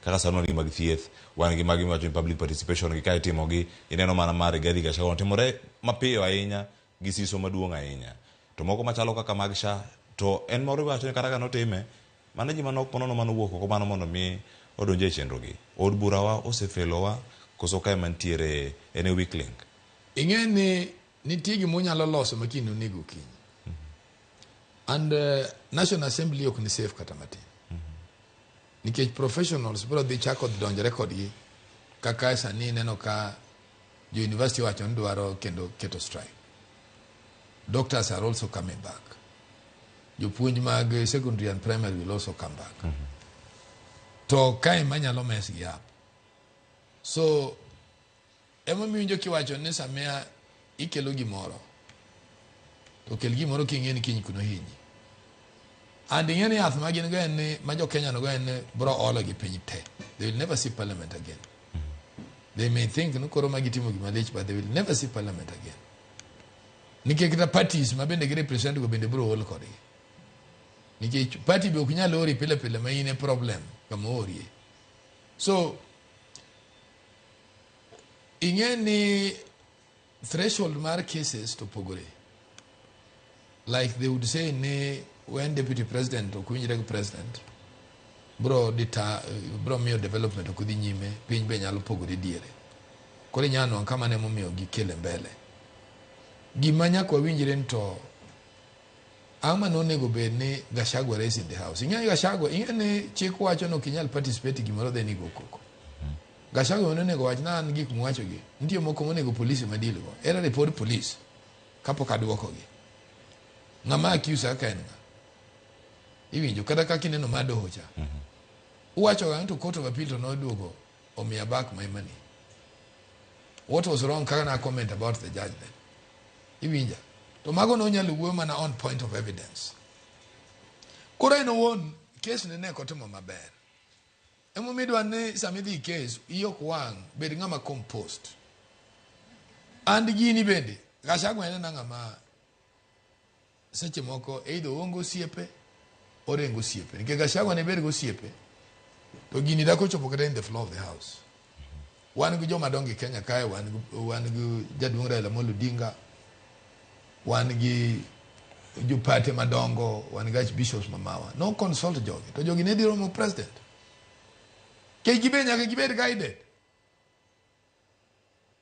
kaka sano gi mag thieth wan gi magi wacho public participation gi kai timo gi ineno mana mare gadi Gachagua timore mapiyo ahinya gi siso maduong' ahinya to moko machalo kaka mag sha to en moro wacho ni kata ka notime mano ji manok ponono mano wuok oko mano mondo mi odonje chenro gi od burawa osefelowa koso kae mantiere ene weak link ing'eni nitie gima unyalo loso makinde onego kiny and National Assembly ok ni safe kata matin nikech professionals bro dhi chako donjore kodgi kaka sani neno ka jo university wacho ni dwaro kendo keto strike. Doctors are also coming back. Jopuonj mag secondary and primary will also come back. To kae manyalo mess gi up. So emo miwinjo kiwacho ni samia ikelo gimoro to kel gimoro king'eni kiny kuno hinyi and ing'eni yath ma gin go en ni ma jo Kenya no go en ni bro olo gi piny te. They will never see parliament again. They may think no koro magitimo gima lich but they will never see parliament again. Nikech kita parties ma bende gi represent go bende bro ol kodgi. Nikech party be ok nyalo ori pile pile ma ine problem kama orie. So ing'eni threshold mar cases to pogore. Like they would say ne when deputy president or kuinjire president bro miyo development okudhi nyime piny be nyalo pogore diere kore nyano kama ne momiyo gikele mbele gima nyako winjire to ama nonego bed ni Gachagua race in the house ing'eni Gachagua ing'eni chik wacho no kinyal participate gimoro dhe ni gokoko Gachagua nonego wach na an gik mwacho gi nitie moko monego polisi madilgo era report police kapok aduoko gi ng'ama accuse aka en nga iwinjo kata kaka ineno madoho cha uwacho ga to court of appeal to noduogo omiya back my money. What was wrong kaka na comment about the judgment iwinja to mago no nyalo wuoyo mana on point of evidence koro en won case ne kotimo maber emo midwa ni samidhi case iyok wang bed ng'ama compost and gini bende Gachagua en ng'ama seche moko either ongo siepe orengo siepe nikech Gachagua ne bergo siepe to gini da kochopo kata in the floor of the house wan gi joma dongi Kenya kae wan gi jaduong' Raila Amolo Odinga wan gi jopate madongo wan gi bishops mamawa no consult jogi to jogi ne diro mo president ke gibe nyaka gibed guided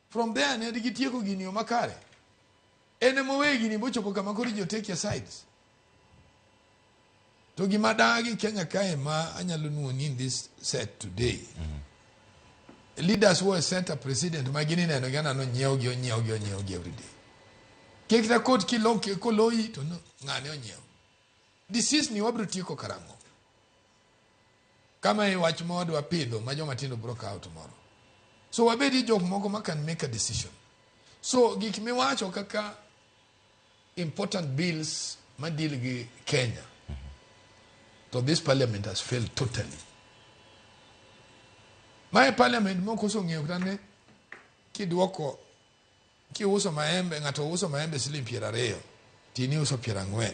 from there ne gitieko gini o makare ene mo wegi ni bochopo kama koro jo take your sides to gima dagi Kenya kae ma anyalo nuoni in this set today leaders who are center president magini neno gana no nyiew gi every day kekta court kilonke koloi to no ngane onyiew disease ni wabro tieko karango kama e wach modwa pidho ma joma tindo broke out tomorrow so wabedi jok moko ma can make a decision so gik mi wacho kaka important bills ma deal gi Kenya so this parliament has failed totally. My parliament moko so ng'eyo kane kiduoko kiuso maembe ng'ato uso maembe siling 20 tini uso 40